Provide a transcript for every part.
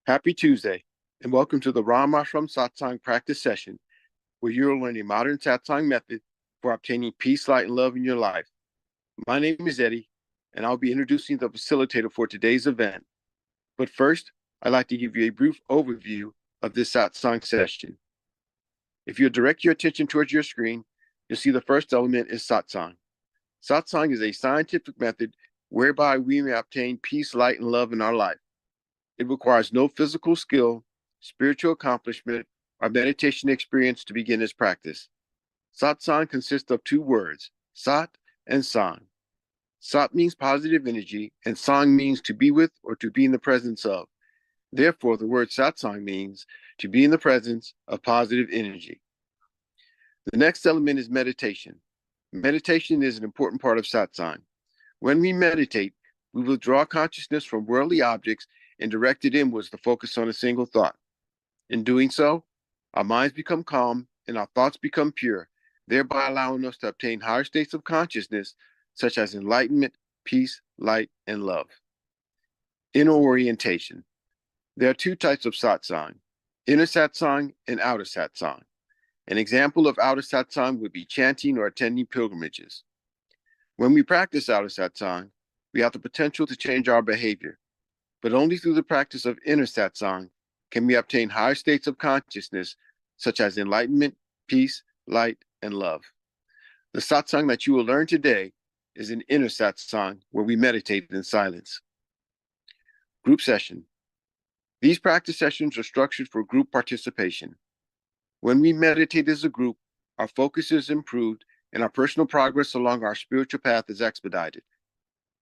Happy Tuesday, and welcome to the Ram Ashram Satsang practice session, where you will learn a modern Satsang method for obtaining peace, light, and love in your life. My name is Eddie, and I'll be introducing the facilitator for today's event. But first, I'd like to give you a brief overview of this Satsang session. If you direct your attention towards your screen, you'll see the first element is Satsang. Satsang is a scientific method whereby we may obtain peace, light, and love in our life. It requires no physical skill, spiritual accomplishment, or meditation experience to begin this practice. Satsang consists of two words, Sat and Sang. Sat means positive energy, and Sang means to be with or to be in the presence of. Therefore, the word Satsang means to be in the presence of positive energy. The next element is meditation. Meditation is an important part of Satsang. When we meditate, we withdraw consciousness from worldly objects and direct it inwards to focus on a single thought. In doing so, our minds become calm and our thoughts become pure, thereby allowing us to obtain higher states of consciousness, such as enlightenment, peace, light, and love. Inner orientation. There are two types of satsang, inner satsang and outer satsang. An example of outer satsang would be chanting or attending pilgrimages. When we practice outer satsang, we have the potential to change our behavior, but only through the practice of inner satsang can we obtain higher states of consciousness, such as enlightenment, peace, light, and love. The satsang that you will learn today is an inner satsang where we meditate in silence. Group session. These practice sessions are structured for group participation. When we meditate as a group, our focus is improved and our personal progress along our spiritual path is expedited.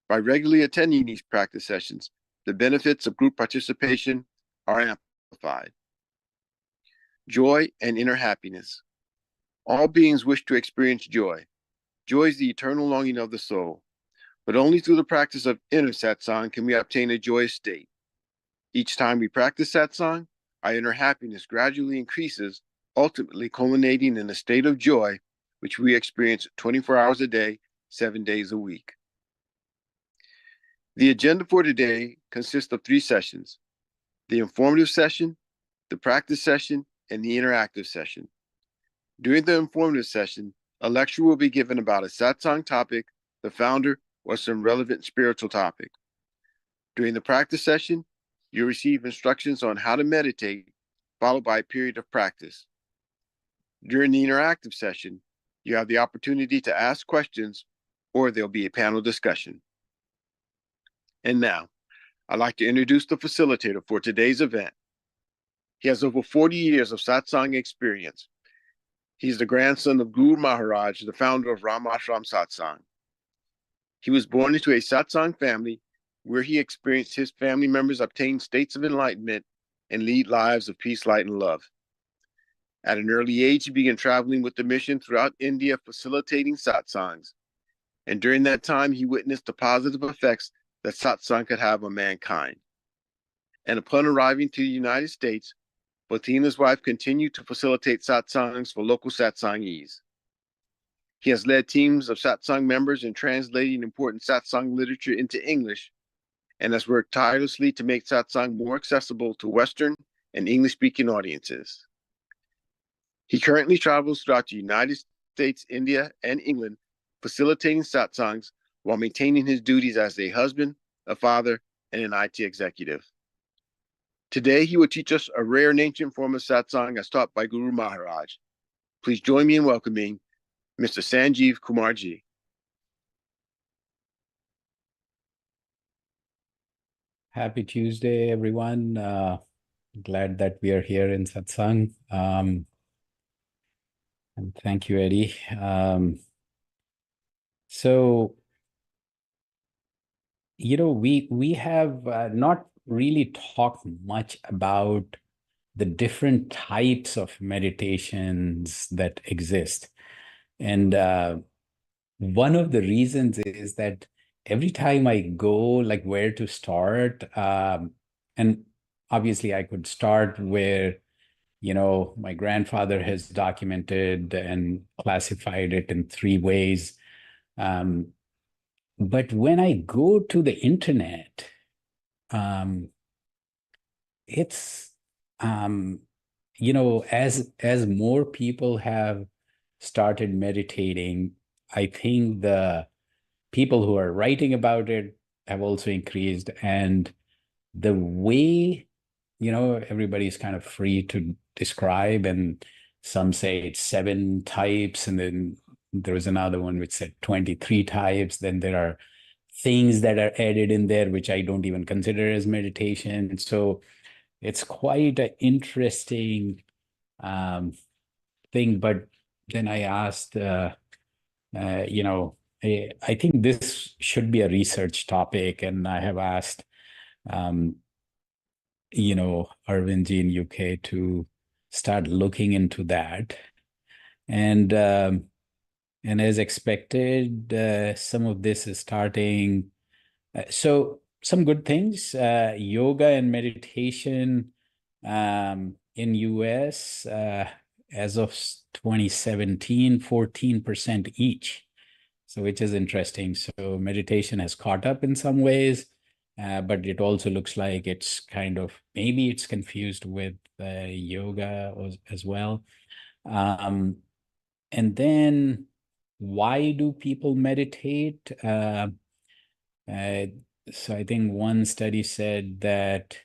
By regularly attending these practice sessions, the benefits of group participation are amplified. Joy and inner happiness. All beings wish to experience joy. Joy is the eternal longing of the soul, but only through the practice of inner satsang can we obtain a joyous state. Each time we practice satsang, our inner happiness gradually increases, ultimately culminating in a state of joy, which we experience 24 hours a day, 7 days a week. The agenda for today consists of 3 sessions: the informative session, the practice session, and the interactive session. During the informative session, a lecture will be given about a satsang topic, the founder, or some relevant spiritual topic. During the practice session, you'll receive instructions on how to meditate, followed by a period of practice. During the interactive session, you have the opportunity to ask questions, or there'll be a panel discussion. And now, I'd like to introduce the facilitator for today's event. He has over 40 years of satsang experience. He's the grandson of Guru Maharaj, the founder of Ram Ashram Satsang. He was born into a satsang family where he experienced his family members obtain states of enlightenment and lead lives of peace, light, and love. At an early age, he began traveling with the mission throughout India, facilitating satsangs. And during that time, he witnessed the positive effects that satsang could have on mankind. And upon arriving to the United States, both he and his wife continued to facilitate satsangs for local satsangees. He has led teams of satsang members in translating important satsang literature into English, and has worked tirelessly to make satsang more accessible to Western and English-speaking audiences. He currently travels throughout the United States, India, and England, facilitating satsangs while maintaining his duties as a husband, a father, and an IT executive. Today, he will teach us a rare and ancient form of satsang as taught by Guru Maharaj. Please join me in welcoming Mr. Sanjeev Kumarji. Happy Tuesday, everyone. Glad that we are here in Satsang. And thank you, Eddie. We have not really talked much about the different types of meditations that exist. And one of the reasons is that every time I go, like where to start, and obviously I could start where, my grandfather has documented and classified it in 3 ways. But when I go to the internet, it's as more people have started meditating, I think the people who are writing about it have also increased, and the way, everybody's kind of free to describe, and some say it's 7 types, and then there was another one which said 23 types. Then there are things that are added in there which I don't even consider as meditation. So it's quite an interesting um, thing. But then I asked, I think this should be a research topic, and I have asked, um, Arvindji in UK to start looking into that. And as expected, some of this is starting. So some good things, yoga and meditation in US as of 2017, 14% each. So which is interesting. So meditation has caught up in some ways, but it also looks like it's maybe it's confused with yoga as well. Um, and then why do people meditate? Uh, so I think one study said that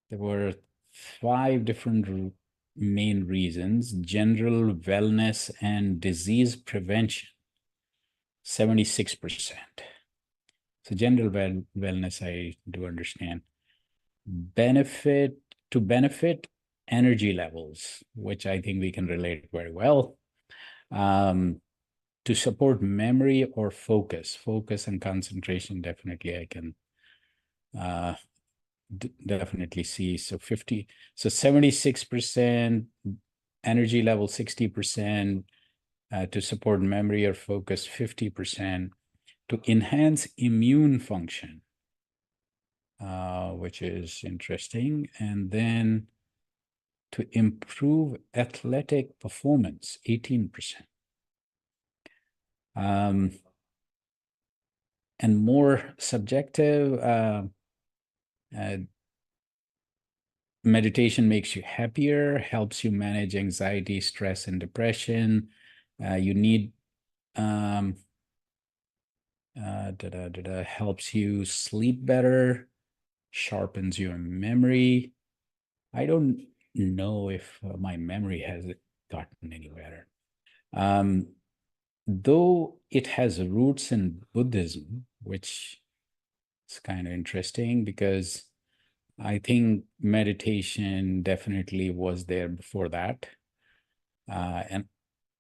there were 5 different main reasons: general wellness and disease prevention, 76%. So general wellness, I do understand. Benefit energy levels, which I think we can relate very well. To support memory or focus and concentration, definitely I can definitely see. So 76% energy level, 60% to support memory or focus, 50% to enhance immune function, which is interesting, and then to improve athletic performance, 18%. And more subjective, meditation makes you happier, helps you manage anxiety, stress, and depression. You need helps you sleep better, sharpens your memory. I don't know if my memory has gotten any better. Though it has roots in Buddhism, which is kind of interesting because I think meditation definitely was there before that. And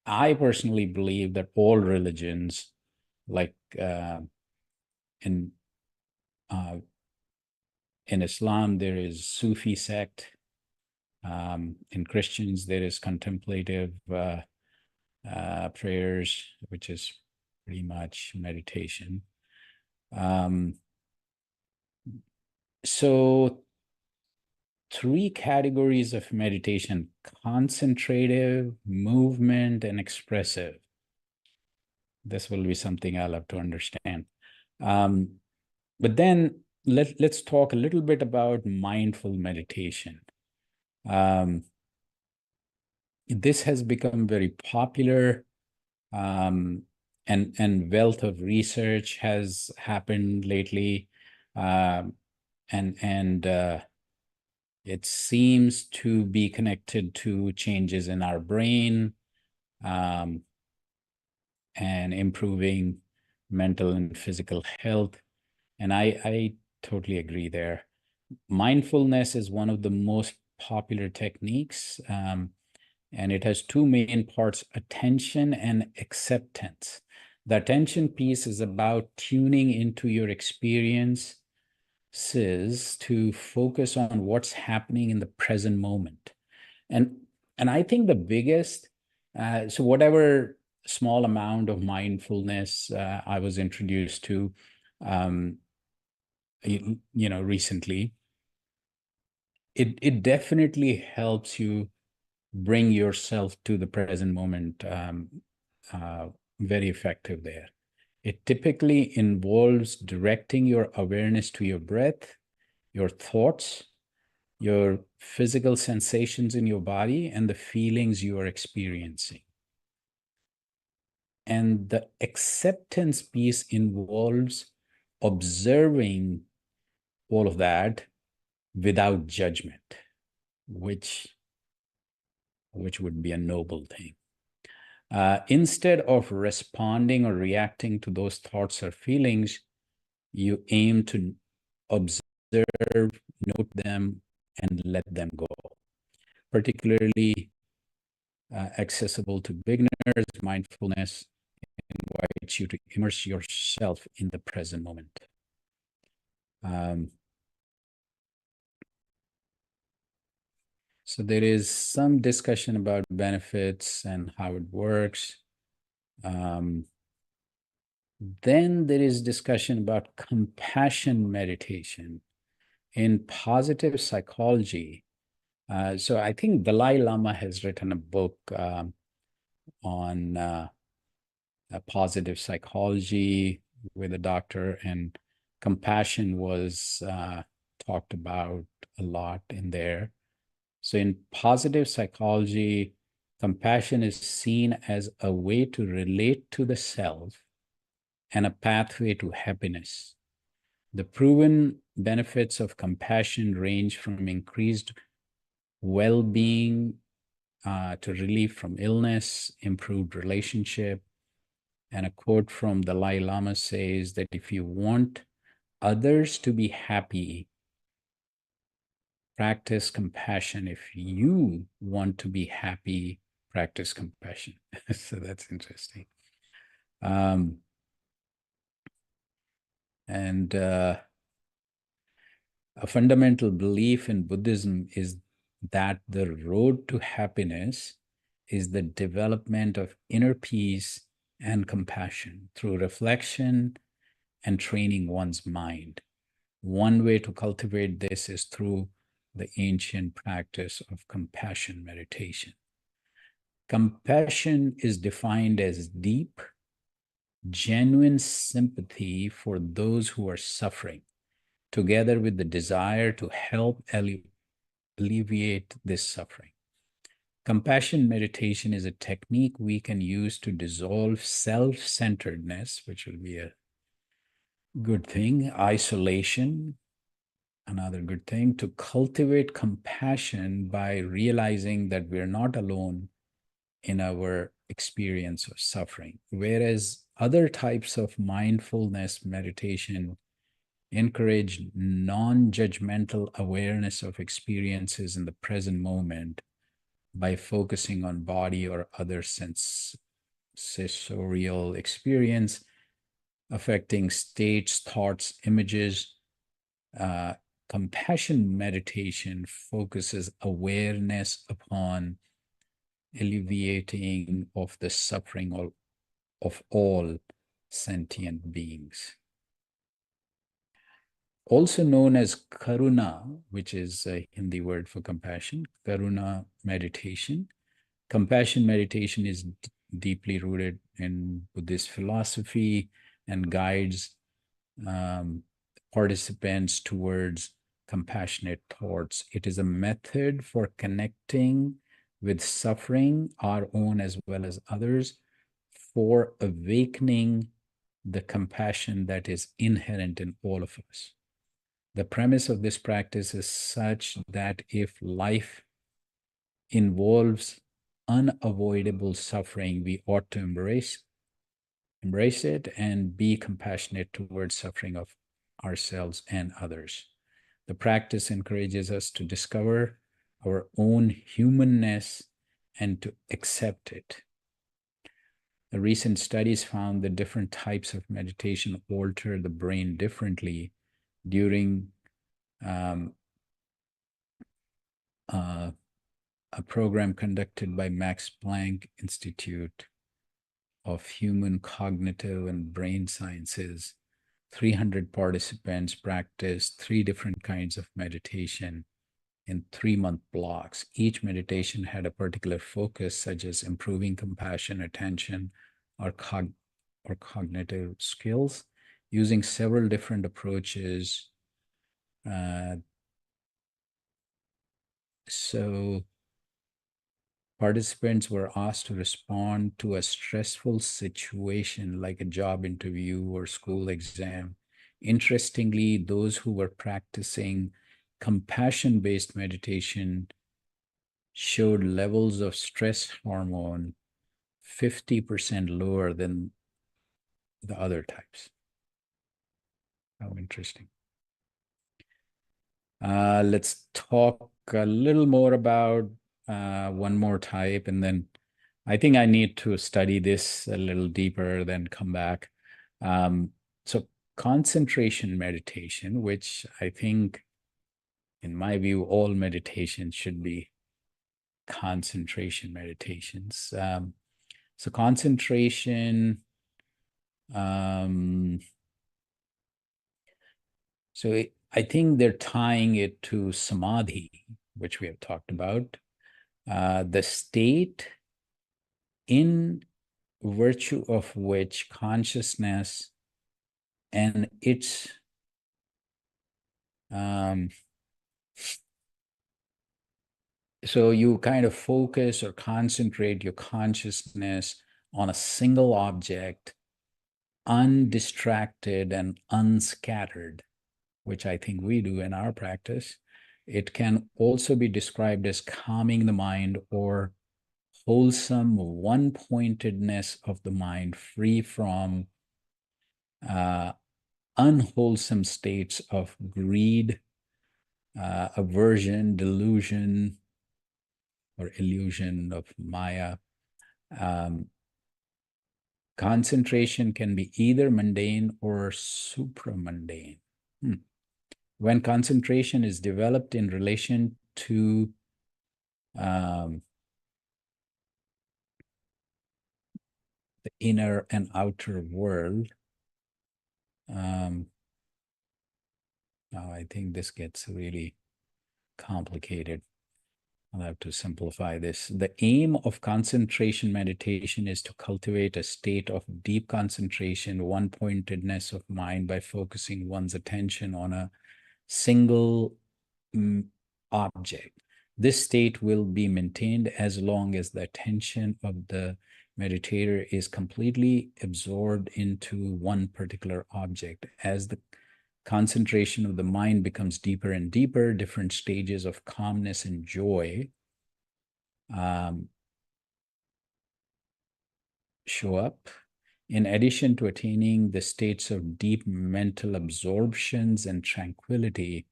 I personally believe that all religions, like in uh, in Islam, there is Sufi sect. In Christians, there is contemplative prayers, which is pretty much meditation. So 3 categories of meditation: concentrative, movement, and expressive. This will be something I'll have to understand. But then let's talk a little bit about mindful meditation. This has become very popular, and wealth of research has happened lately, and it seems to be connected to changes in our brain, and improving mental and physical health. And I totally agree there. Mindfulness is one of the most popular techniques, and it has 2 main parts: attention and acceptance. The attention piece is about tuning into your experiences to focus on what's happening in the present moment. And I think the biggest, so whatever small amount of mindfulness I was introduced to, recently, it definitely helps you bring yourself to the present moment, very effective there. It typically involves directing your awareness to your breath, your thoughts, your physical sensations in your body and the feelings you are experiencing. And the acceptance piece involves observing all of that without judgment, which would be a noble thing. Instead of responding or reacting to those thoughts or feelings, you aim to observe, note them, and let them go. Particularly accessible to beginners, mindfulness invites you to immerse yourself in the present moment. So there is some discussion about benefits and how it works. Then there is discussion about compassion meditation in positive psychology. So I think Dalai Lama has written a book on positive psychology with a doctor, and compassion was talked about a lot in there. So in positive psychology, compassion is seen as a way to relate to the self and a pathway to happiness. The proven benefits of compassion range from increased well-being to relief from illness, improved relationship. And a quote from the Dalai Lama says that if you want others to be happy, practice compassion. If you want to be happy, practice compassion. So that's interesting. And a fundamental belief in Buddhism is that the road to happiness is the development of inner peace and compassion through reflection and training one's mind. One way to cultivate this is through the ancient practice of compassion meditation. Compassion is defined as deep, genuine sympathy for those who are suffering, together with the desire to help alleviate this suffering. Compassion meditation is a technique we can use to dissolve self-centeredness, which will be a good thing, isolation, another good thing, to cultivate compassion by realizing that we're not alone in our experience of suffering. Whereas other types of mindfulness meditation encourage non-judgmental awareness of experiences in the present moment by focusing on body or other sensorial experience, affecting states, thoughts, images. Compassion meditation focuses awareness upon alleviating of the suffering of all sentient beings. Also known as karuna, which is a Hindi word for compassion, karuna meditation. Compassion meditation is deeply rooted in Buddhist philosophy and guides participants towards compassionate thoughts. It is a method for connecting with suffering, our own as well as others, for awakening the compassion that is inherent in all of us. The premise of this practice is such that if life involves unavoidable suffering, we ought to embrace it and be compassionate towards suffering of ourselves and others. The practice encourages us to discover our own humanness and to accept it. The recent studies found that different types of meditation alter the brain differently during a program conducted by Max Planck Institute of Human Cognitive and Brain Sciences. 300 participants practiced 3 different kinds of meditation in 3-month blocks. Each meditation had a particular focus, such as improving compassion, attention, or cognitive skills. Using several different approaches, So participants were asked to respond to a stressful situation like a job interview or school exam. Interestingly, those who were practicing compassion-based meditation showed levels of stress hormone 50% lower than the other types. How interesting. Let's talk a little more about one more type, and then I think I need to study this a little deeper, then come back. So concentration meditation, which I think, in my view, all meditations should be concentration meditations. So concentration, I think they're tying it to samadhi, which we have talked about. The state in virtue of which consciousness and its so you kind of focus or concentrate your consciousness on a single object, undistracted and unscattered, which I think we do in our practice. It can also be described as calming the mind or wholesome one-pointedness of the mind, free from unwholesome states of greed, aversion, delusion, or illusion of Maya. Concentration can be either mundane or supramundane. When concentration is developed in relation to the inner and outer world, now I think this gets really complicated. I'll have to simplify this. The aim of concentration meditation is to cultivate a state of deep concentration, one-pointedness of mind by focusing one's attention on a single object. This state will be maintained as long as the attention of the meditator is completely absorbed into one particular object. As the concentration of the mind becomes deeper and deeper, different stages of calmness and joy show up. In addition to attaining the states of deep mental absorptions and tranquility,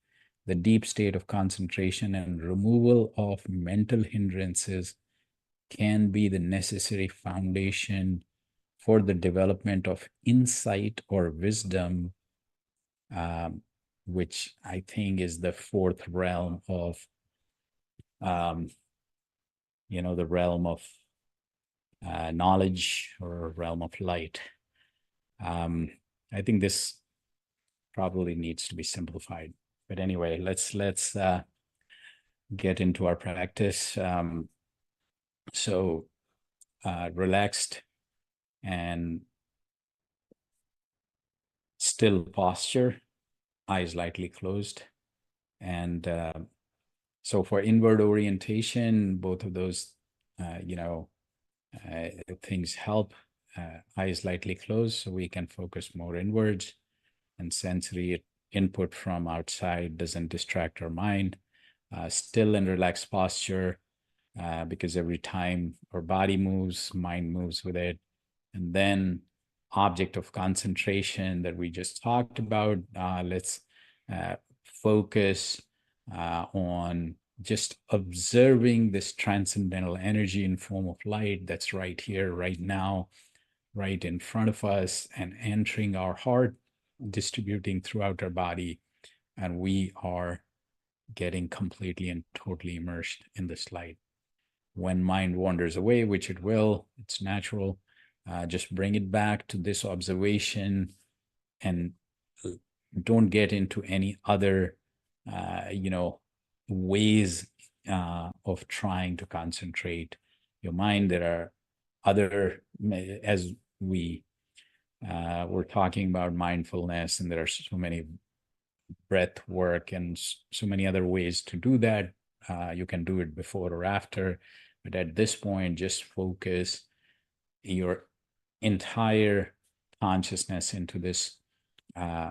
the deep state of concentration and removal of mental hindrances can be the necessary foundation for the development of insight or wisdom, which I think is the fourth realm of, the realm of knowledge or realm of light. I think this probably needs to be simplified. But anyway, let's get into our practice. So relaxed and still posture, eyes lightly closed. And so for inward orientation, both of those, things help. Eyes lightly closed so we can focus more inwards, and sensory input from outside doesn't distract our mind. Still and relaxed posture, because every time our body moves, mind moves with it. And then object of concentration that we just talked about, let's focus on just observing this transcendental energy in form of light that's right here, right now, right in front of us, and entering our heart, distributing throughout our body. And we are getting completely and totally immersed in this light. When mind wanders away, which it will, it's natural, just bring it back to this observation and don't get into any other, ways of trying to concentrate your mind. There are other, as we were talking about mindfulness, and there are so many breath work and so many other ways to do that. You can do it before or after, but at this point, just focus your entire consciousness into this, uh,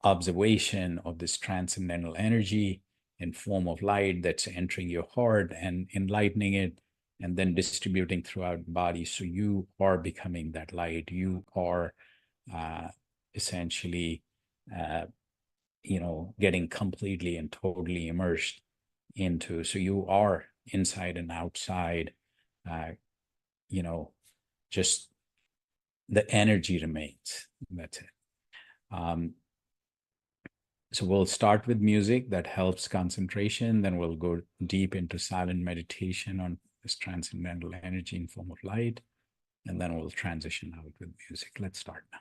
observation of this transcendental energy in form of light that's entering your heart and enlightening it, and then distributing throughout the body. So you are becoming that light. You are uh, essentially, uh, getting completely and totally immersed into. So you are inside and outside. Uh, you know, just the energy remains. That's it. So we'll start with music that helps concentration. Then we'll go deep into silent meditation on this transcendental energy in form of light. And then we'll transition out with music. Let's start now.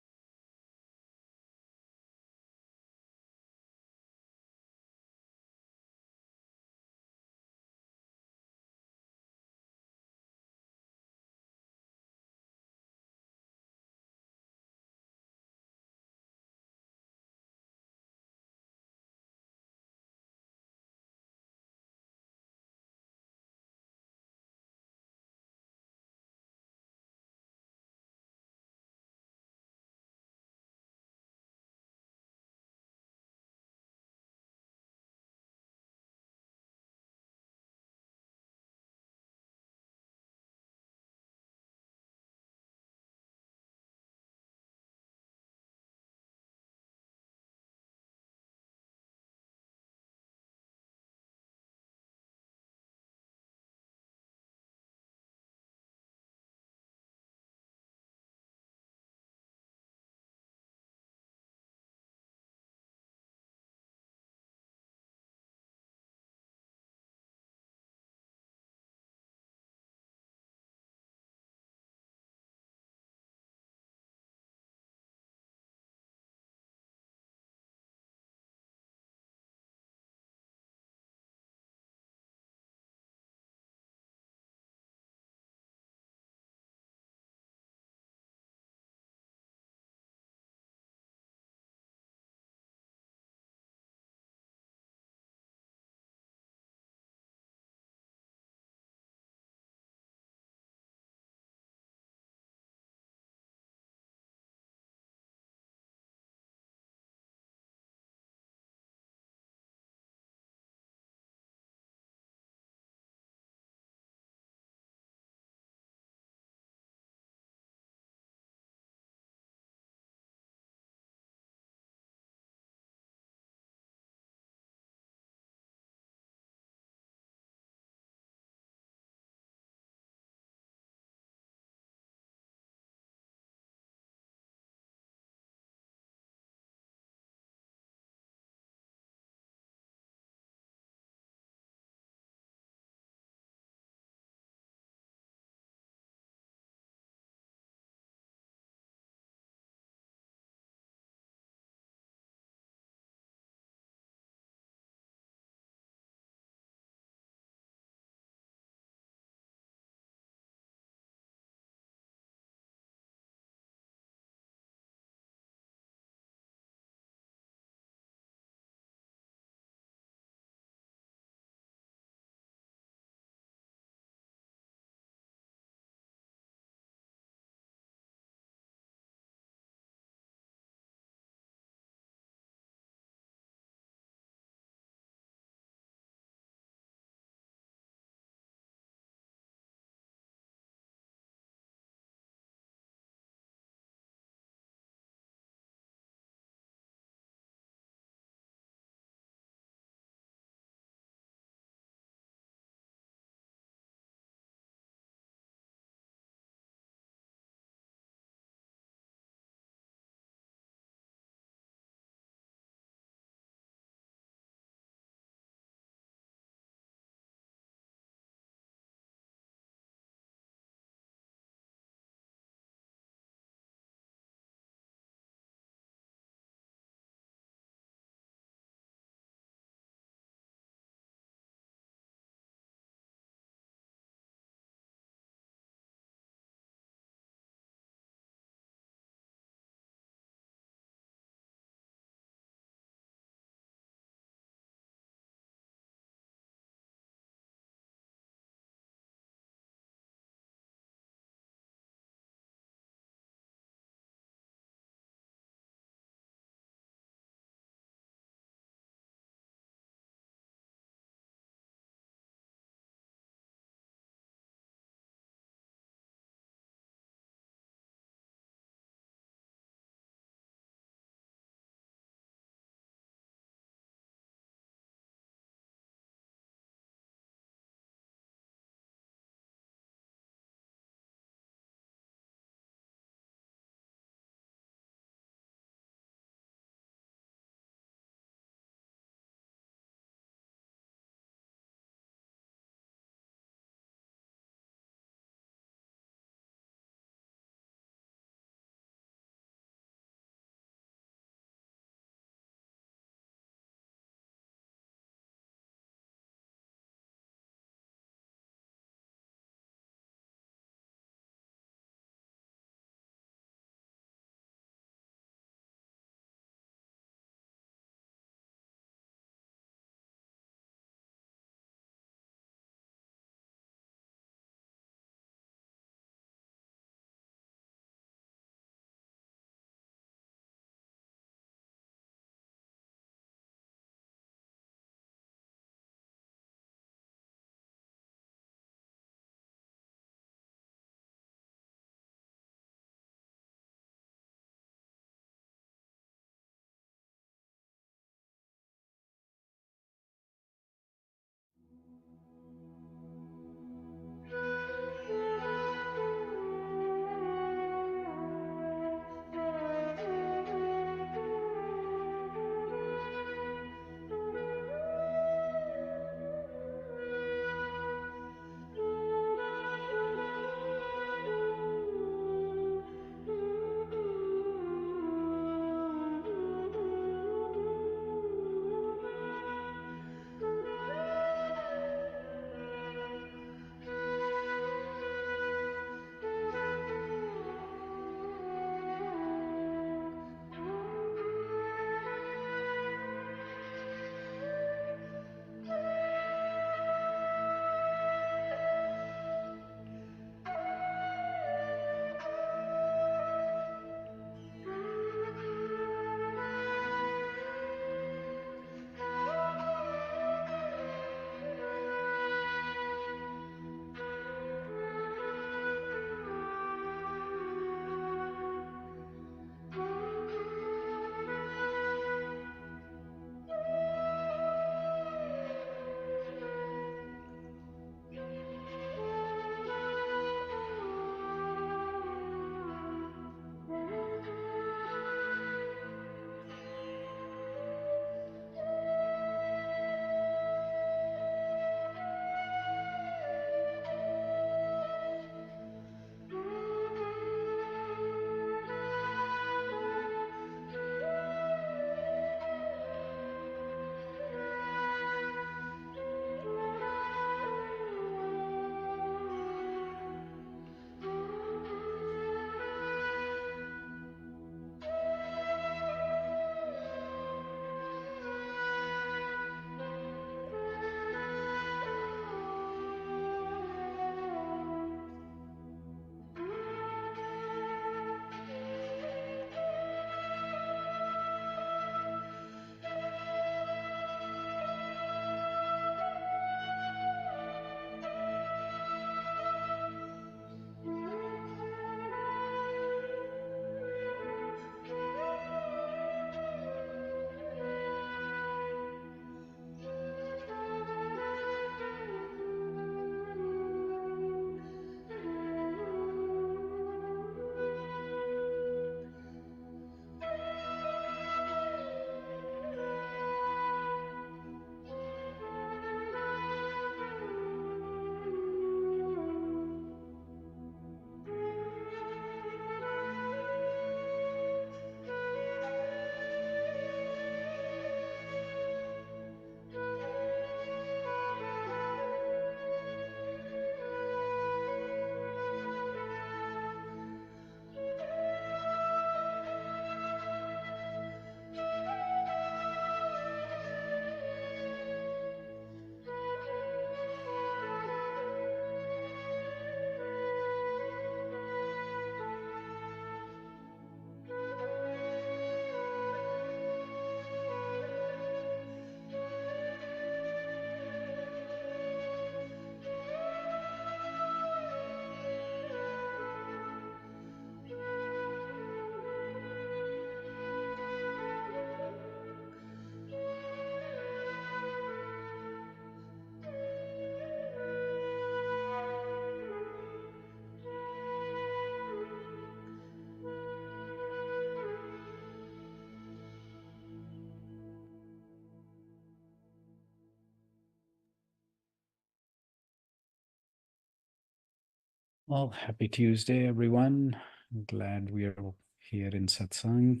Well, happy Tuesday, everyone. I'm glad we are here in Satsang.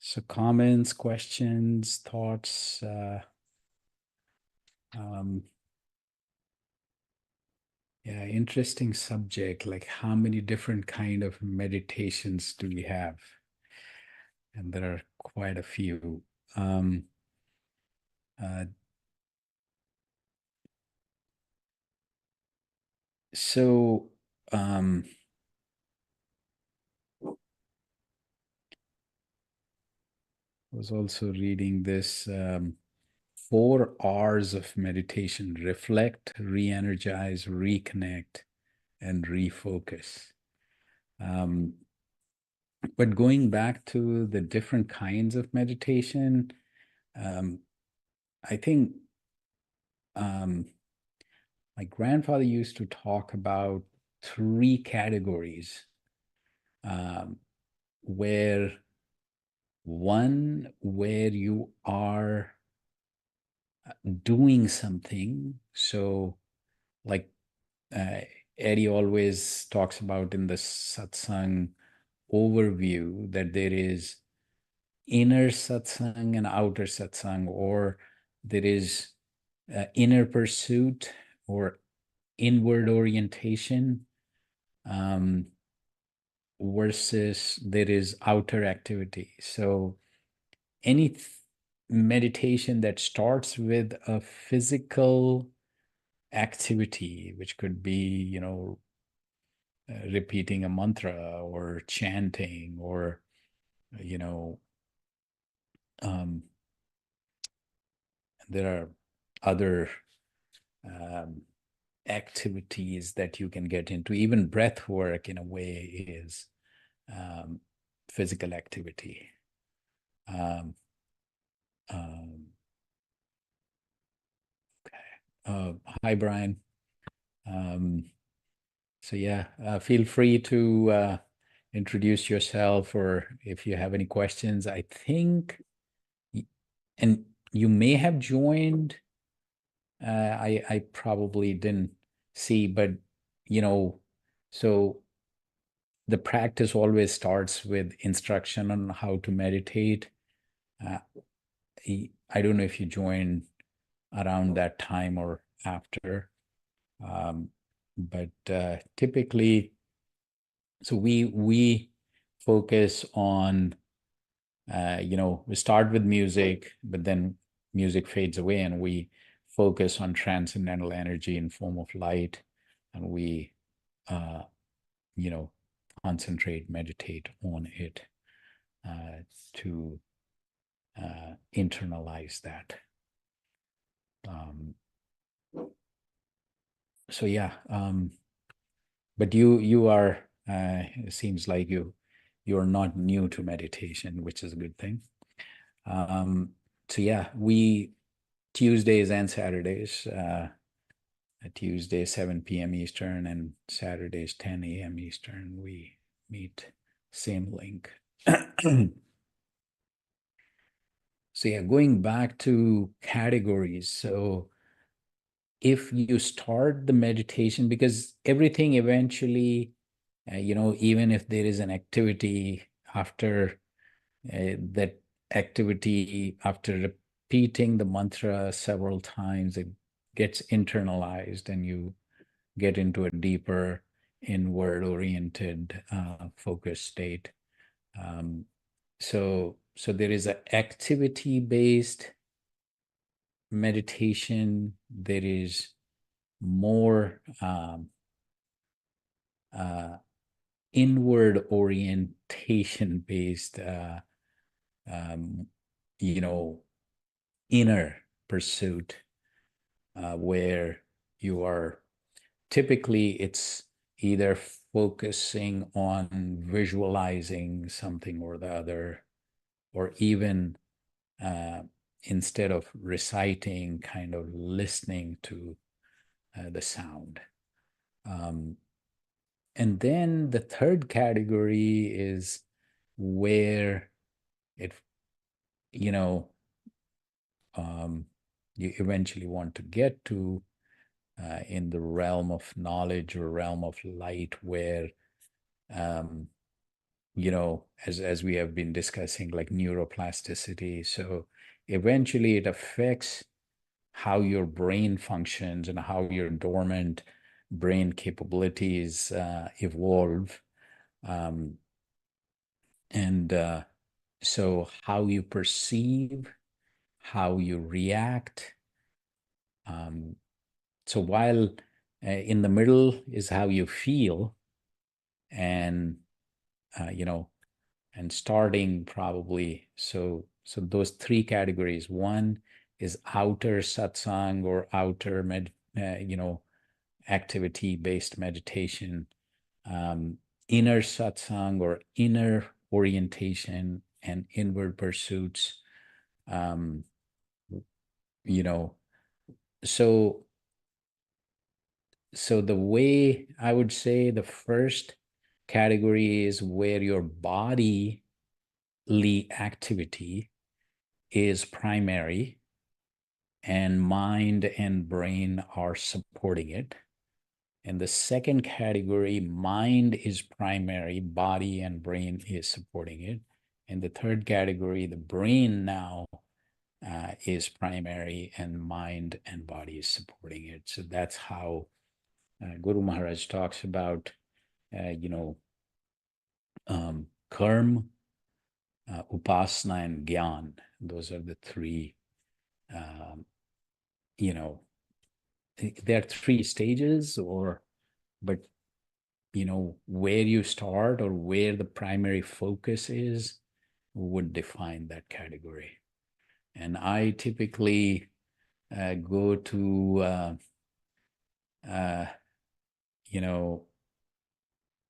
So comments, questions, thoughts. Um, yeah, interesting subject. Like how many different kind of meditations do we have? And there are quite a few. Um, uh, so I was also reading this 4 hours of meditation: reflect, re-energize, reconnect, and refocus. But going back to the different kinds of meditation, I think my grandfather used to talk about 3 categories, where one, where you are doing something. So, like Eddie always talks about in the satsang overview, that there is inner satsang and outer satsang, or there is inner pursuit or inward orientation, versus there is outer activity. So any meditation that starts with a physical activity, which could be, repeating a mantra or chanting, or, you know, there are other activities that you can get into. Even breath work, in a way, is physical activity. Um, um, Hi, Brian. So yeah, feel free to introduce yourself, or if you have any questions. I think, and you may have joined. I probably didn't see, but so the practice always starts with instruction on how to meditate. Uh, I don't know if you joined around that time or after, but typically, so we focus on, we start with music, but then music fades away, and we focus on transcendental energy in form of light, and we, uh, you know, concentrate, meditate on it, to internalize that. So yeah, but you are, it seems like you're not new to meditation, which is a good thing. So yeah, we Tuesdays and Saturdays, Tuesday 7 p.m. Eastern and Saturdays 10 a.m. Eastern, we meet, same link. So yeah, going back to categories. So if you start the meditation, because everything eventually, even if there is an activity after that activity, after repeating the mantra several times, it gets internalized, and you get into a deeper inward oriented focus state. So there is an activity based meditation. There is more inward orientation based, um, inner pursuit, where you are typically, it's either focusing on visualizing something or the other, or even instead of reciting, kind of listening to the sound. And then the third category is where it, you know, you eventually want to get to, in the realm of knowledge or realm of light, where as we have been discussing, like neuroplasticity. So eventually it affects how your brain functions and how your dormant brain capabilities evolve. And so how you perceive, how you react. So while in the middle is how you feel, and and starting probably, so those three categories. One is outer satsang or outer activity-based meditation, inner satsang or inner orientation and inward pursuits. um, you know so the way I would say, the first category is where your bodily activity is primary and mind and brain are supporting it. And the second category, mind is primary, body and brain is supporting it. And the third category, the brain now is primary and mind and body is supporting it. So that's how Guru Maharaj talks about, karma, upasana, and gyan. Those are the three, um, there are three stages, but where you start or where the primary focus is would define that category. And I typically go to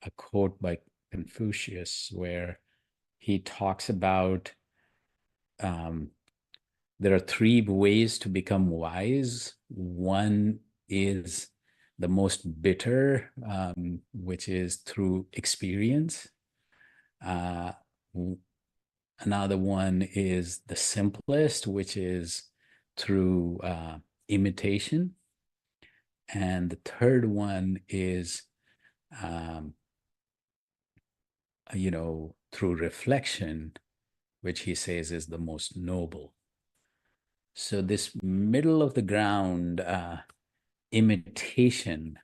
a quote by Confucius where he talks about there are three ways to become wise. One is the most bitter, which is through experience. Another one is the simplest, which is through imitation. And the third one is, through reflection, which he says is the most noble. So this middle of the ground imitation,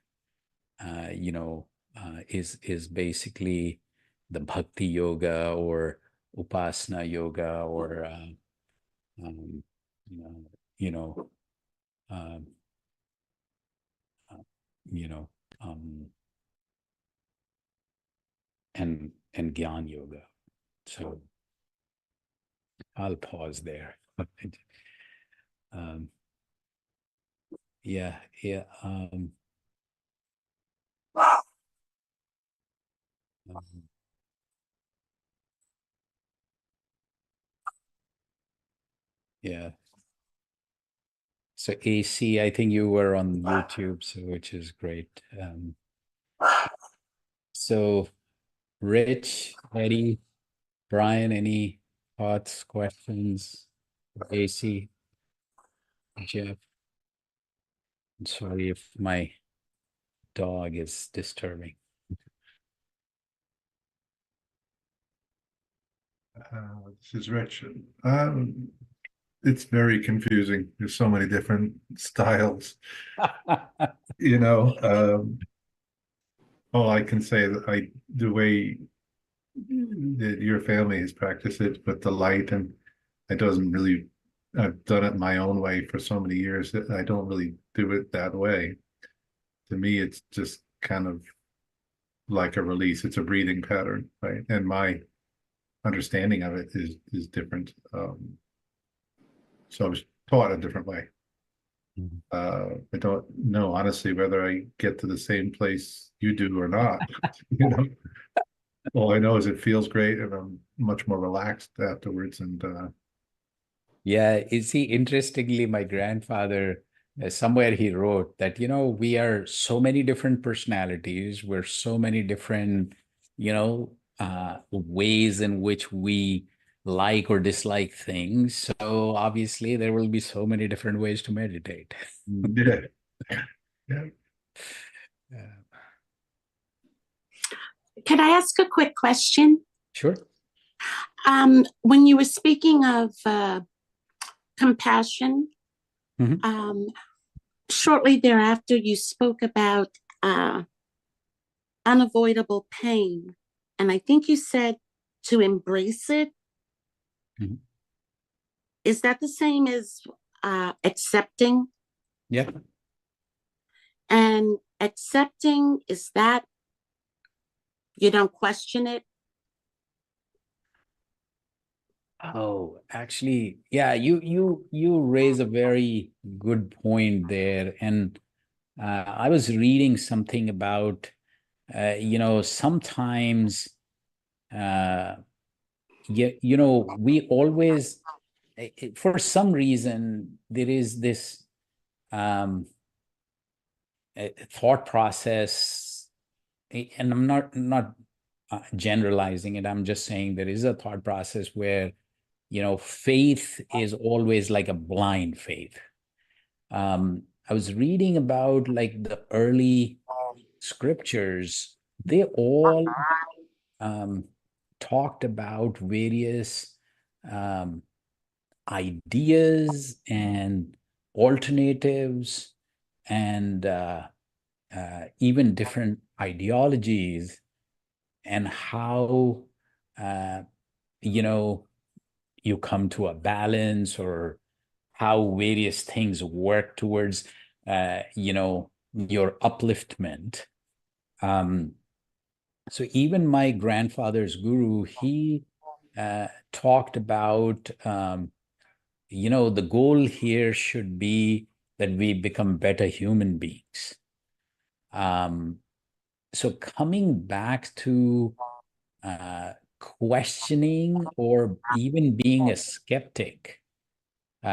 is basically the bhakti yoga or upasana yoga or um, you know, um, uh, you know, and Gyan yoga. So I'll pause there. um, yeah, yeah. Yeah. So AC, I think you were on YouTube, so which is great. So Rich, Eddie, Brian, any thoughts, questions? AC, Jeff? I'm sorry if my dog is disturbing. This is Rich. It's very confusing. There's so many different styles. You know, all I can say that the way that your family has practiced it with the light, and it doesn't really, I've done it my own way for so many years that I don't really do it that way. To me, it's just kind of like a release. It's a breathing pattern, right? And my understanding of it is different. So I was taught a different way. I don't know honestly whether I get to the same place you do or not. You know, all I know is it feels great and I'm much more relaxed afterwards. And Yeah, you see, interestingly, my grandfather, somewhere he wrote that, we are so many different personalities, we're so many different, ways in which we like or dislike things. So obviously there will be so many different ways to meditate. yeah, Yeah. Could I ask a quick question? Sure. When you were speaking of compassion, Mhm. shortly thereafter, you spoke about unavoidable pain. And I think you said to embrace it. Mhm. Is that the same as accepting? Yeah. And accepting, is that you don't question it? Oh, actually, yeah, you raise a very good point there. And I was reading something about sometimes we always for some reason there is this um thought process, and I'm not generalizing it. I'm just saying there is a thought process where faith is always like a blind faith. I was reading about like the early scriptures. They all um, talked about various um, ideas and alternatives and even different ideologies, and how uh, you know you come to a balance, or how various things work towards your upliftment. um, so even my grandfather's guru, he talked about the goal here should be that we become better human beings. So coming back to questioning or even being a skeptic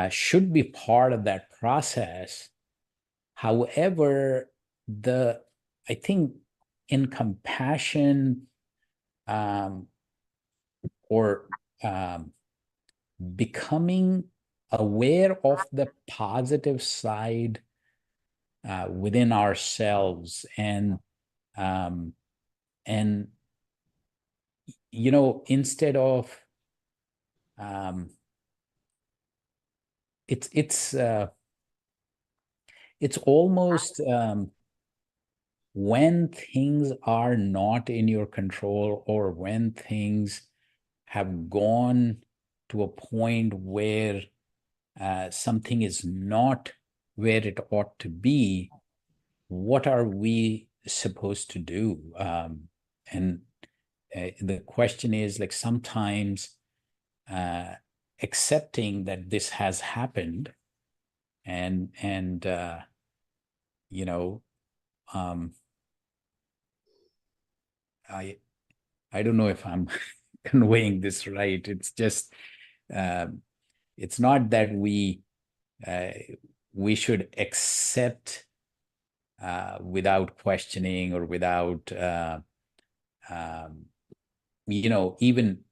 should be part of that process. However, I think in compassion, um, or um, becoming aware of the positive side within ourselves, um, and instead of um, it's almost when things are not in your control, or when things have gone to a point where something is not where it ought to be, what are we supposed to do? And the question is, like, sometimes uh, accepting that this has happened, and you know um, I I don't know if I'm conveying this right. It's just um, it's not that uh, we should accept without questioning, or without um, even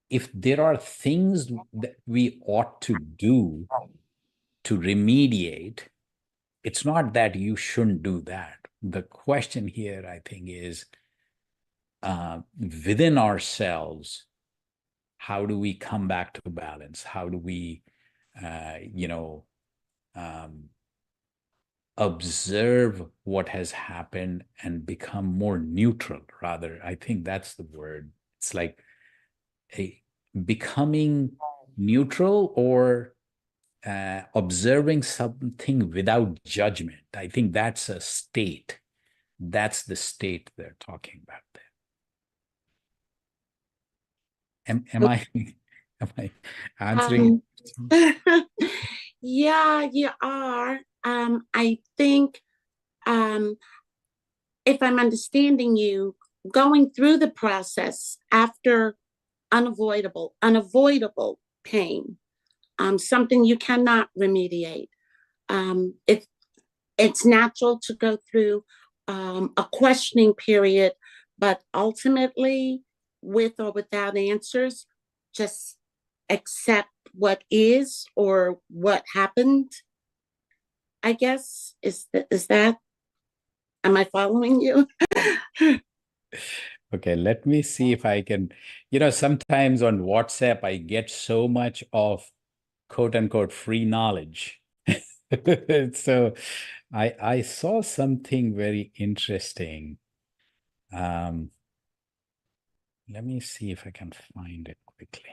if there are things that we ought to do to remediate. It's not that you shouldn't do that. The question here, I think, is within ourselves, how do we come back to balance? How do we, um, observe what has happened and become more neutral? Rather, I think that's the word. It's like a becoming neutral, or observing something without judgment. I think that's a state. That's the state they're talking about there. Am I am I answering? Yeah, you are. I think if I'm understanding you, going through the process after unavoidable pain, something you cannot remediate. It, it's natural to go through a questioning period, but ultimately, with or without answers, just accept what is or what happened. I guess is that am I following you? Okay, let me see if I can, sometimes on WhatsApp, I get so much of quote unquote free knowledge. So I saw something very interesting. Let me see if I can find it quickly.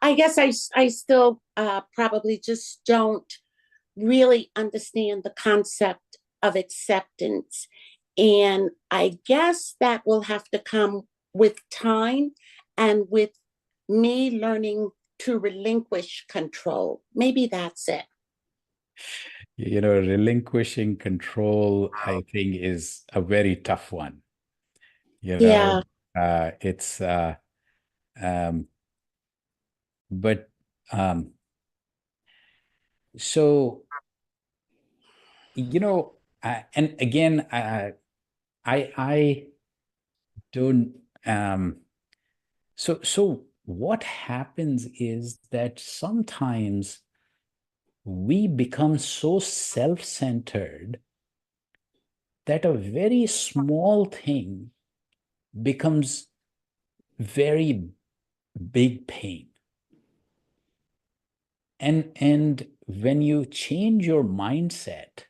I guess I still probably just don't really understand the concept of acceptance. And I guess that will have to come with time and with me learning to relinquish control. Maybe that's it. Relinquishing control, I think, is a very tough one. Yeah. It's um, but so and again, I don't. So what happens is that sometimes we become so self-centered that a very small thing becomes very big pain. And when you change your mindset,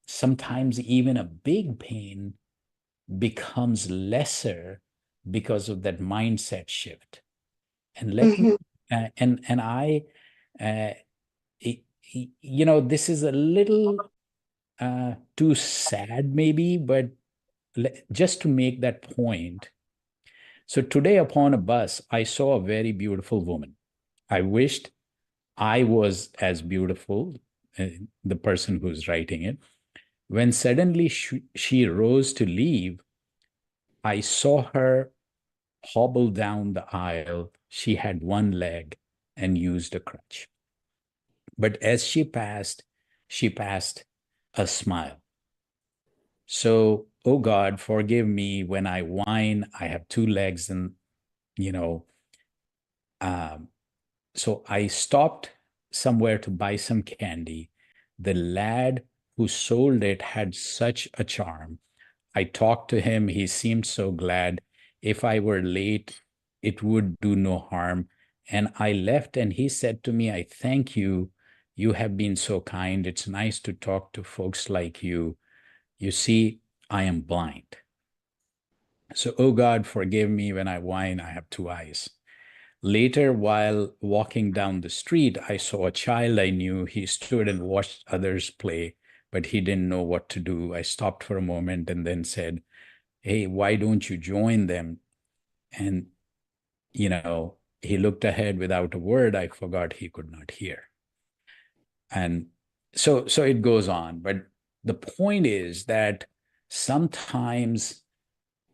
sometimes even a big pain becomes lesser because of that mindset shift. And let me, and I, this is a little too sad maybe, but just to make that point. So today upon a bus, I saw a very beautiful woman. I wished I was as beautiful, the person who's writing it. When suddenly she rose to leave, I saw her hobble down the aisle. She had one leg and used a crutch. But as she passed a smile. So, oh God, forgive me when I whine. I have two legs, and you know, um, so I stopped somewhere to buy some candy. The lad who sold it had such a charm. I talked to him. He seemed so glad. If I were late, it would do no harm. And I left, and he said to me, I thank you. You have been so kind. It's nice to talk to folks like you. You see, I am blind. So, oh God, forgive me when I whine. I have two eyes. Later, while walking down the street, I saw a child I knew. He stood and watched others play, but he didn't know what to do. I stopped for a moment and then said, hey, why don't you join them? And, he looked ahead without a word. I forgot he could not hear. And so it goes on. But the point is that sometimes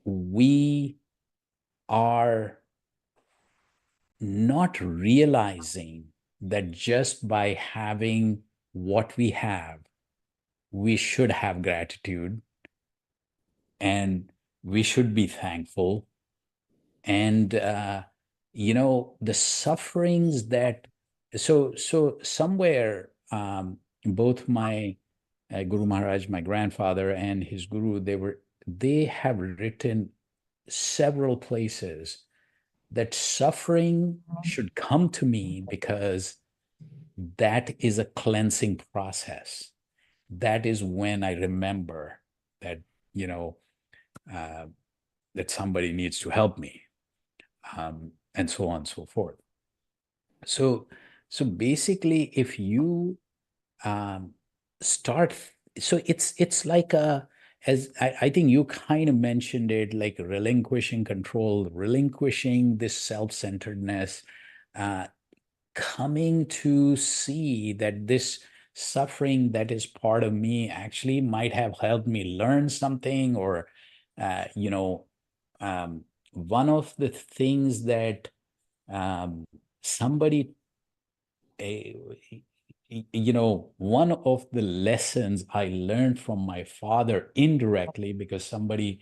we are not realizing that just by having what we have, we should have gratitude and we should be thankful. And, the sufferings that, so somewhere, both my Guru Maharaj, my grandfather, and his guru, they have written several places that suffering should come to me because that is a cleansing process. That is when I remember that, uh, that somebody needs to help me, and so on and so forth. So basically, if you start, so it's like as I think you kind of mentioned it, like relinquishing control, relinquishing this self-centeredness, coming to see that this suffering that is part of me actually might have helped me learn something, or uh, you know one of the things that somebody you know, one of the lessons I learned from my father indirectly, because somebody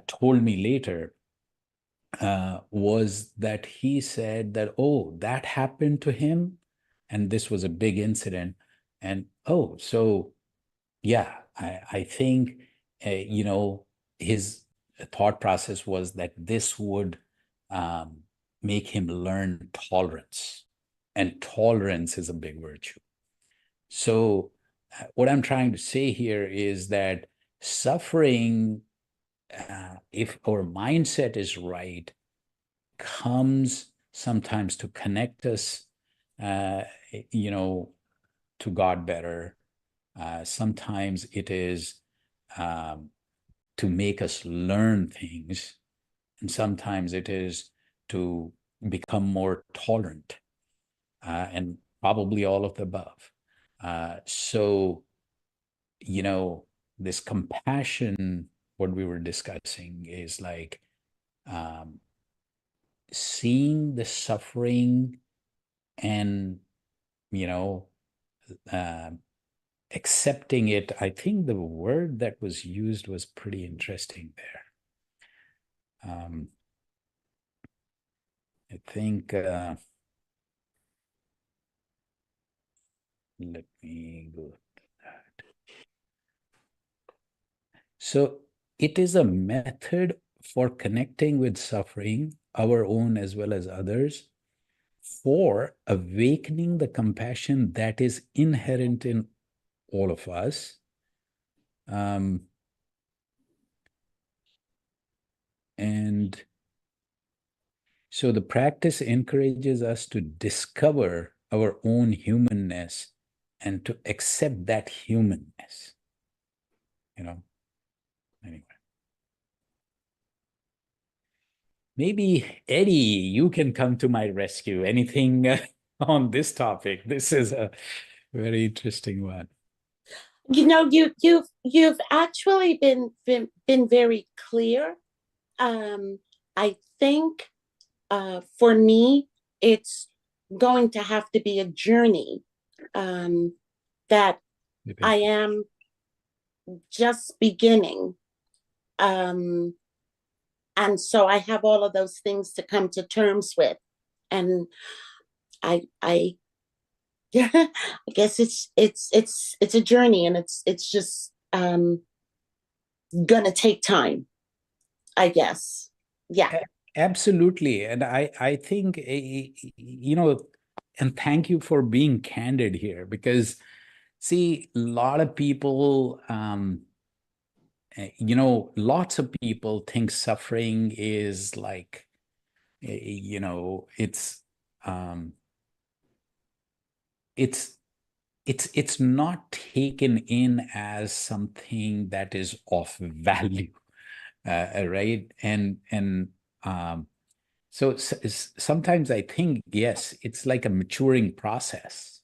told me later, was that he said that, oh, that happened to him, and this was a big incident. And oh, so yeah, I think, you know, his thought process was that this would make him learn tolerance. And tolerance is a big virtue. So, what I'm trying to say here is that suffering, if our mindset is right, comes sometimes to connect us, you know, to God better. Sometimes it is to make us learn things, and sometimes it is to become more tolerant, and probably all of the above. So, you know, this compassion, what we were discussing, is like seeing the suffering and, you know, accepting it. I think the word that was used was pretty interesting there. I think, let me go to that. So it is a method for connecting with suffering, our own as well as others, for awakening the compassion that is inherent in all of us. And so the practice encourages us to discover our own humanness and to accept that humanness, you know. Anyway. Maybe, Eddie, you can come to my rescue. Anything on this topic? This is a very interesting one. You know, you've actually been very clear. I think for me, it's going to have to be a journey that I am just beginning. And so I have all of those things to come to terms with. And I yeah, I guess it's a journey, and it's just gonna take time, I guess. Yeah. Absolutely. And I think, you know, and thank you for being candid here, because see, a lot of people, you know, lots of people think suffering is like, you know, it's it's not taken in as something that is of value, right? And so sometimes I think, yes, it's like a maturing process,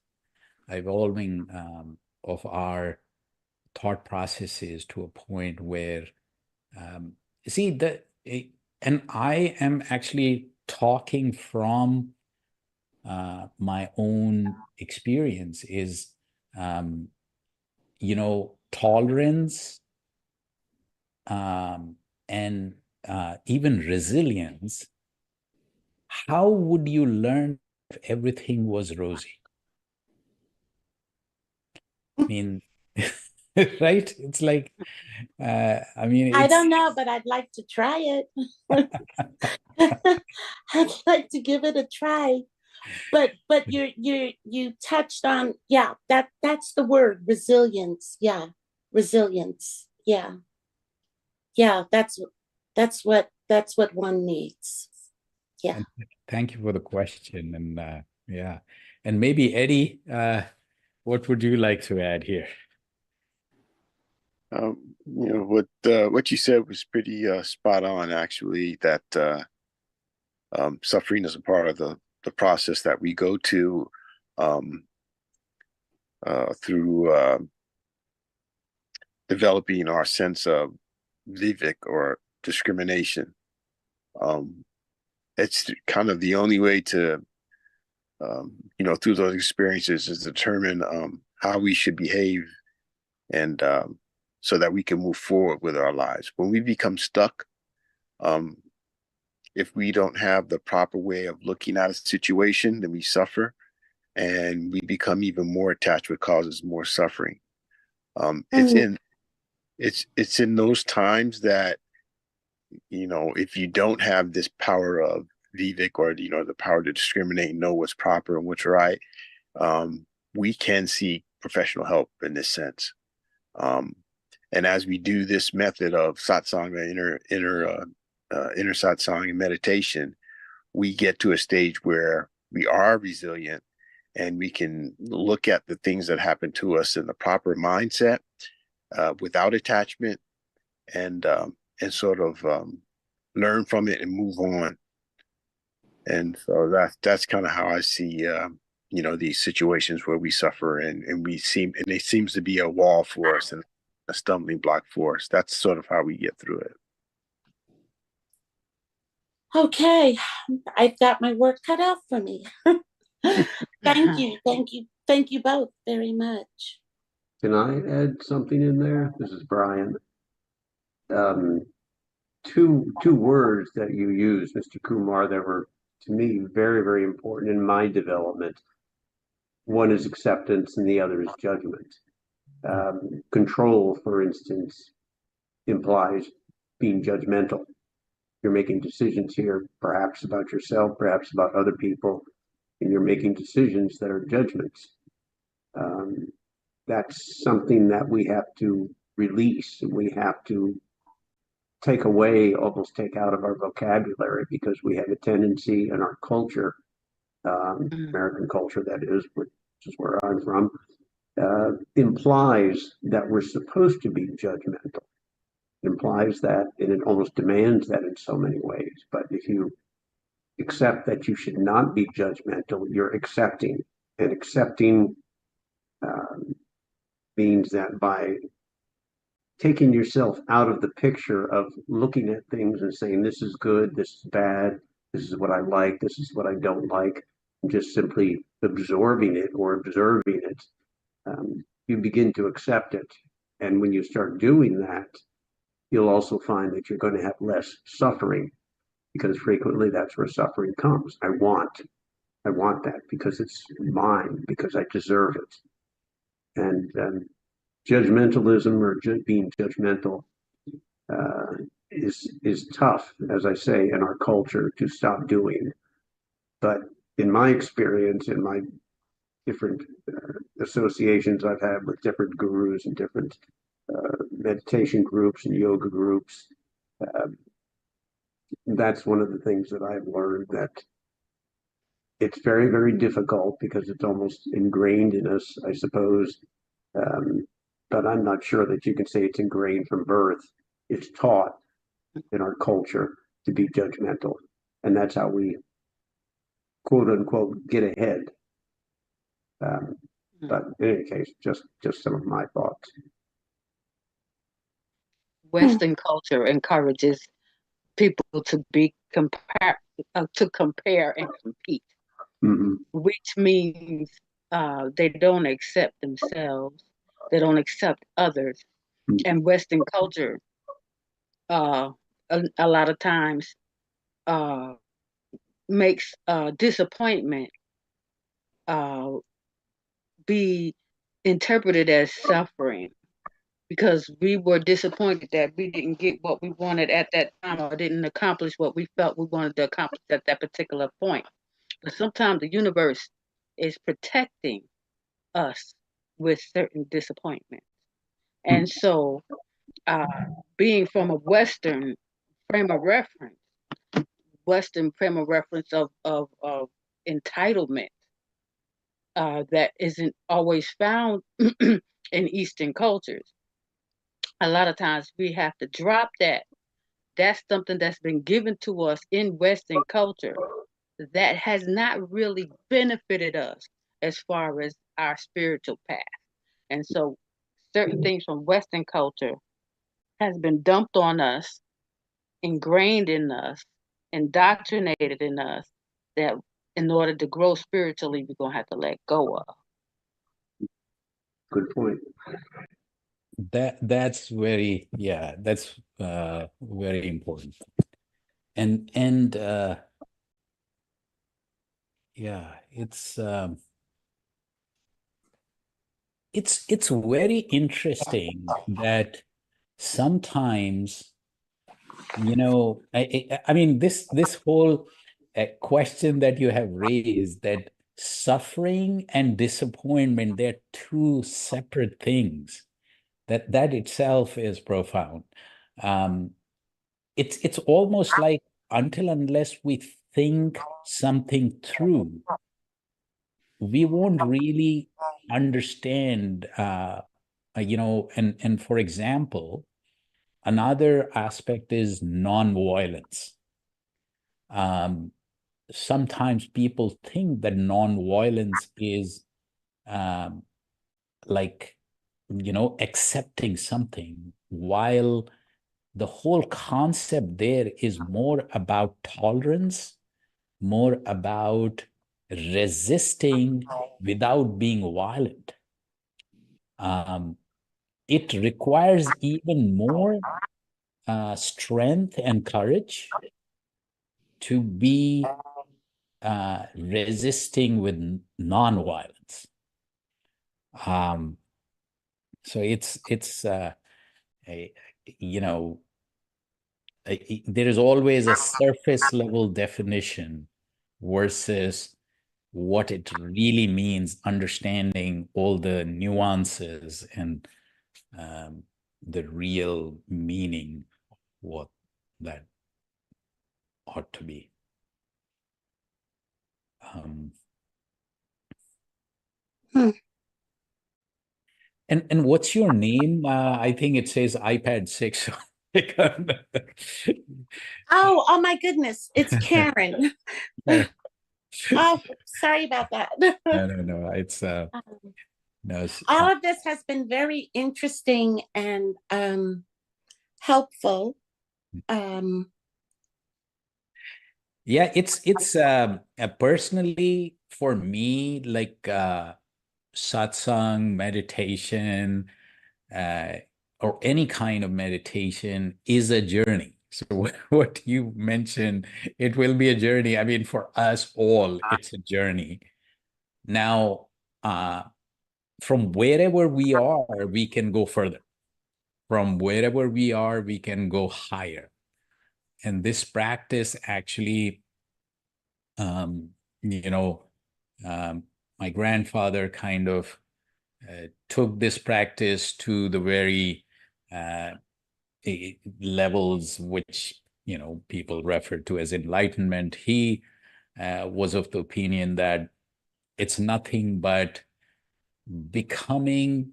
evolving of our thought processes to a point where, see, and I am actually talking from my own experience is, you know, tolerance, and even resilience. How would you learn if everything was rosy? I mean, right? It's like, I mean, I it's, don't know, but I'd like to try it. I'd like to give it a try. But you touched on, yeah, that's the word, resilience. Yeah. Resilience. Yeah. Yeah, that's what one needs. Yeah. and thank you for the question. And yeah, and maybe Eddie, what would you like to add here? You know what you said was pretty spot on, actually. That suffering is a part of the process that we go to um, through developing our sense of vivek or discrimination. It's kind of the only way to through those experiences is determine how we should behave, and so that we can move forward with our lives. When we become stuck, um, if we don't have the proper way of looking at a situation, then we suffer, and we become even more attached, which causes more suffering. It's Mm. in those times that, if you don't have this power of Vivek, or the power to discriminate and know what's proper and what's right, we can seek professional help in this sense. And as we do this method of satsang, inner satsang and meditation, we get to a stage where we are resilient, and we can look at the things that happen to us in the proper mindset, without attachment, and sort of learn from it and move on. And so that's kind of how I see these situations where we suffer, and it seems to be a wall for us and a stumbling block for us. That's sort of how we get through it. Okay, I've got my work cut out for me. Thank you both very much. Can I add something in there? This is Brian. Two words that you used, Mr. Kumar, that were to me very, very important in my development. One is acceptance and the other is judgment. Control, for instance, implies being judgmental. You're making decisions here, perhaps about yourself, perhaps about other people, and you're making decisions that are judgments. That's something that we have to release, and we have to take away, almost take out of our vocabulary, because we have a tendency in our culture, American culture that is, which is where I'm from, implies that we're supposed to be judgmental. It implies that, and it almost demands that in so many ways. But if you accept that you should not be judgmental, you're accepting. And accepting means that by taking yourself out of the picture of looking at things and saying, this is good, this is bad, this is what I like, this is what I don't like, and just simply absorbing it or observing it, you begin to accept it. And when you start doing that, you'll also find that you're going to have less suffering, because frequently that's where suffering comes. I want that because it's mine, because I deserve it. And judgmentalism, or being judgmental, is tough, as I say, in our culture to stop doing. But in my experience, in my different associations I've had with different gurus and different meditation groups and yoga groups, that's one of the things that I've learned, that it's very, very difficult because it's almost ingrained in us, I suppose. But I'm not sure that you can say it's ingrained from birth. It's taught in our culture to be judgmental. And that's how we, quote unquote, get ahead. But in any case, just some of my thoughts. Western culture encourages people to compare and compete, which means they don't accept themselves, they don't accept others. And Western culture, a lot of times, makes disappointment be interpreted as suffering, because we were disappointed that we didn't get what we wanted at that time, or didn't accomplish what we felt we wanted to accomplish at that particular point. But sometimes the universe is protecting us with certain disappointments. And so, being from a Western frame of reference, of entitlement, that isn't always found in Eastern cultures. A lot of times we have to drop that. That's something that's been given to us in Western culture that has not really benefited us as far as our spiritual path. And so certain things from Western culture has been dumped on us, ingrained in us, indoctrinated in us, that in order to grow spiritually, we're gonna have to let go of. Good point. That's very, yeah, that's very important. And yeah, it's very interesting that sometimes, you know, I mean, this whole question that you have raised, that suffering and disappointment, they're two separate things. That itself is profound. Um, it's almost like, until unless we think something through, we won't really understand. You know, and for example, another aspect is nonviolence. Sometimes people think that nonviolence is um, like, you know, accepting something, while the whole concept there is more about tolerance, more about resisting without being violent. It requires even more strength and courage to be resisting with non-violence. So it's a, you know, there is always a surface level definition versus what it really means, understanding all the nuances and the real meaning, what that ought to be. And what's your name? I think it says iPad 6. Oh my goodness. It's Karen. Oh, sorry about that. No. It's no. All of this has been very interesting and helpful. Yeah, it's personally for me, like satsang, meditation, or any kind of meditation is a journey. So what you mentioned, it will be a journey. I mean, for us all, it's a journey. Now, from wherever we are, we can go further. From wherever we are, we can go higher. And this practice actually, you know, my grandfather kind of took this practice to the very levels which, you know, people refer to as enlightenment. He was of the opinion that it's nothing but becoming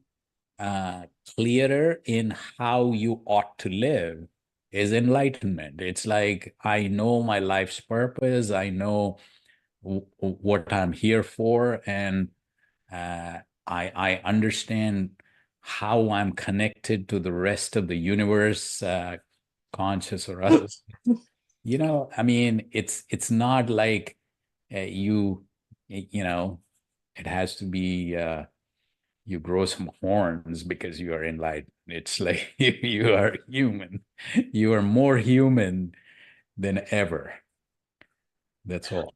clearer in how you ought to live is enlightenment. It's like, I know my life's purpose, I know what I'm here for, and I understand how I'm connected to the rest of the universe, conscious or others. You know, I mean, it's not like you know, it has to be you grow some horns because you are enlightened. It's like you are human. You are more human than ever. That's all.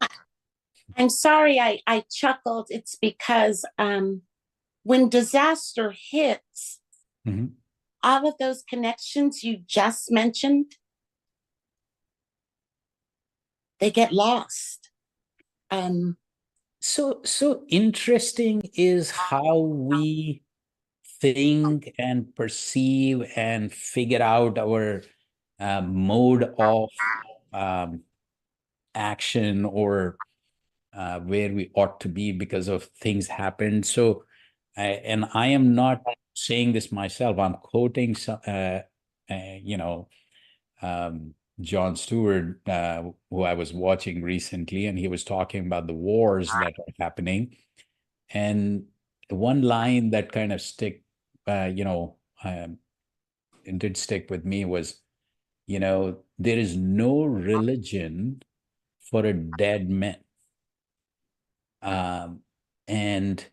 I'm sorry I chuckled. It's because when disaster hits, all of those connections you just mentioned, they get lost. So interesting is how we think and perceive and figure out our mode of action, or where we ought to be because of things happened. So, and I am not saying this myself. I'm quoting some, you know, John Stewart, who I was watching recently, and he was talking about the wars that are happening. And one line that kind of you know, it did stick with me was, you know, there is no religion for a dead man. And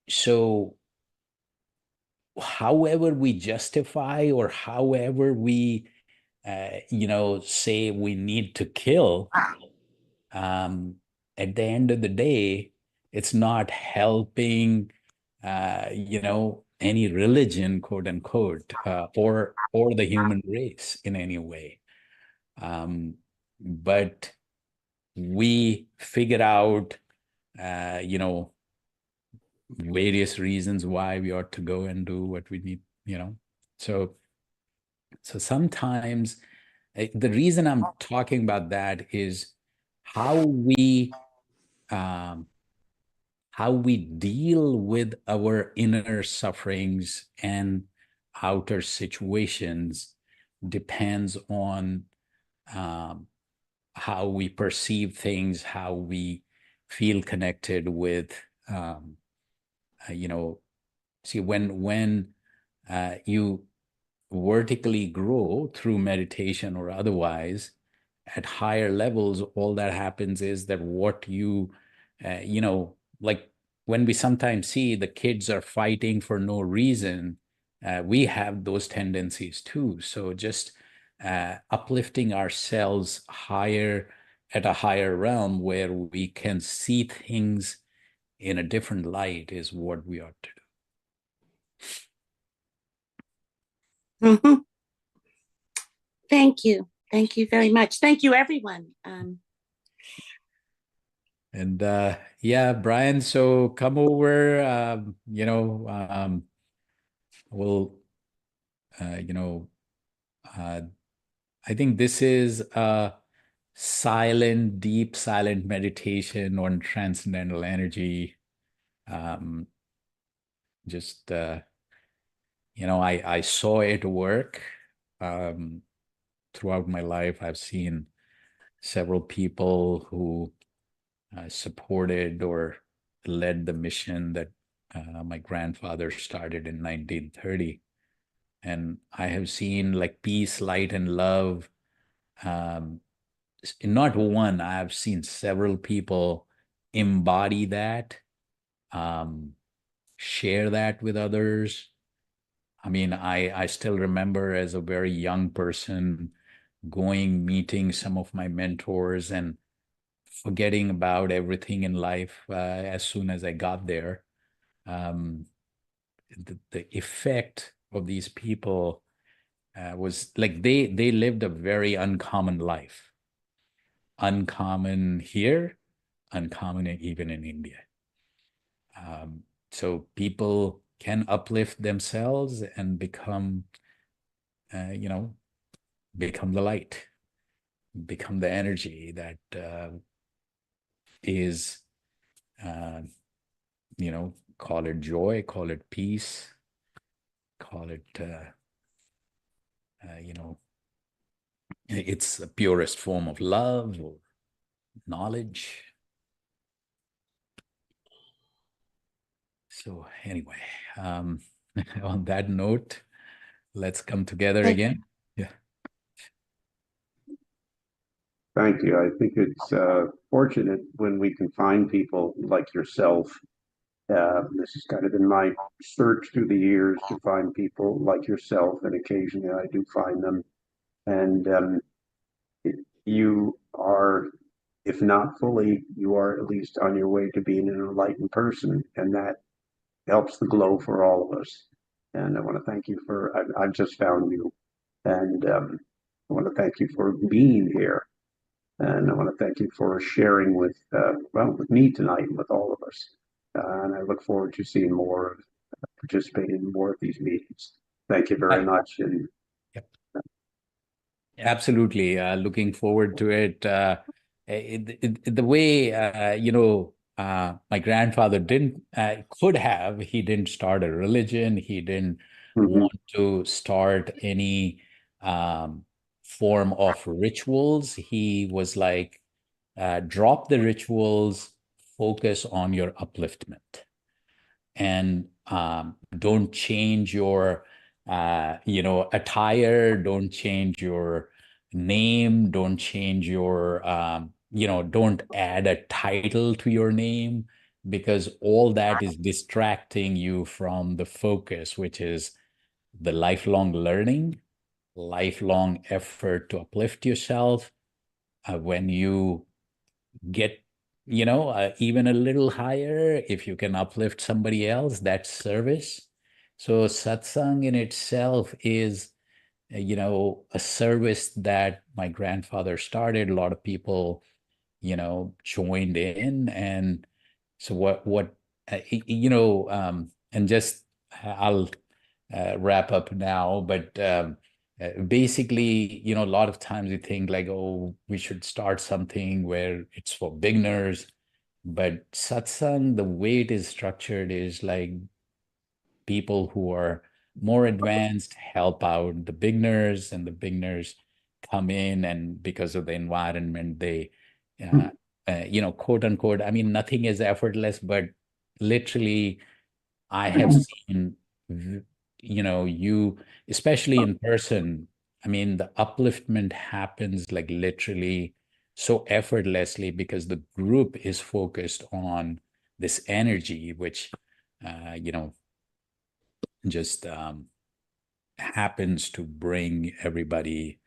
so however we justify or however we, say we need to kill, at the end of the day, it's not helping, any religion, quote unquote, or the human race in any way. But we figure out, various reasons why we ought to go and do what we need, So sometimes the reason I'm talking about that is how we deal with our inner sufferings and outer situations depends on how we perceive things, how we feel connected with, see, when you vertically grow through meditation or otherwise at higher levels, all that happens is that what you, like when we sometimes see the kids are fighting for no reason, we have those tendencies too. So just uplifting ourselves higher at a higher realm where we can see things in a different light is what we ought to do. Mm-hmm. Thank you. Thank you very much. Thank you, everyone. And yeah, Brian, so come over, we'll, I think this is a deep silent meditation on transcendental energy. Just, I saw it work throughout my life. I've seen several people who supported or led the mission that my grandfather started in 1930. And I have seen like peace, light, and love. Not one, I've seen several people embody that, share that with others. I mean, I still remember as a very young person meeting some of my mentors and forgetting about everything in life as soon as I got there. The effect of these people was like they lived a very uncommon life. Uncommon here, uncommon even in India. So people can uplift themselves and become, become the light, become the energy that is, call it joy, call it peace, call it, it's the purest form of love or knowledge. So anyway, on that note, let's come together again. Yeah. Thank you. I think it's fortunate when we can find people like yourself. This has kind of been my search through the years to find people like yourself, and occasionally I do find them. And you are, if not fully, you are at least on your way to being an enlightened person, and that helps the glow for all of us. And I want to thank you for, I've just found you, and I want to thank you for being here. And I want to thank you for sharing with, with me tonight and with all of us. And I look forward to seeing more, participating in more of these meetings. Thank you very much. And yep. Absolutely. Looking forward to it. The way, my grandfather he didn't start a religion. He didn't want to start any form of rituals. He was like, drop the rituals, focus on your upliftment, and don't change your attire, don't change your name, don't change your don't add a title to your name, because all that is distracting you from the focus, which is the lifelong learning, lifelong effort to uplift yourself. When you get, even a little higher, if you can uplift somebody else, that's service. So satsang in itself is, a service that my grandfather started. A lot of people, joined in. And so and just I'll wrap up now, but basically, a lot of times we think like, oh, we should start something where it's for beginners. But satsang, the way it is structured, is like people who are more advanced help out the beginners, and the beginners come in, and because of the environment, they, quote unquote, I mean, nothing is effortless, but literally, I have seen, you, especially in person, I mean, the upliftment happens like literally so effortlessly, because the group is focused on this energy, which, just happens to bring everybody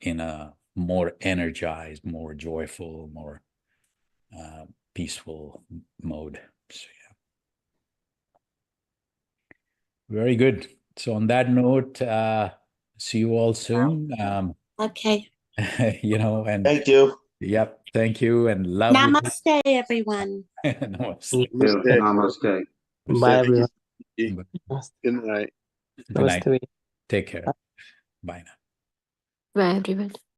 in a more energized, more joyful, more peaceful mode. So, yeah. Very good. So on that note, see you all soon. Okay. And Thank you. yep, thank you, and love you. Namaste, everyone. Namaste. Namaste. Namaste. Thank Bye, everyone. you. Good night. Good night. Namaste. Take care. Bye now. Bye, everyone.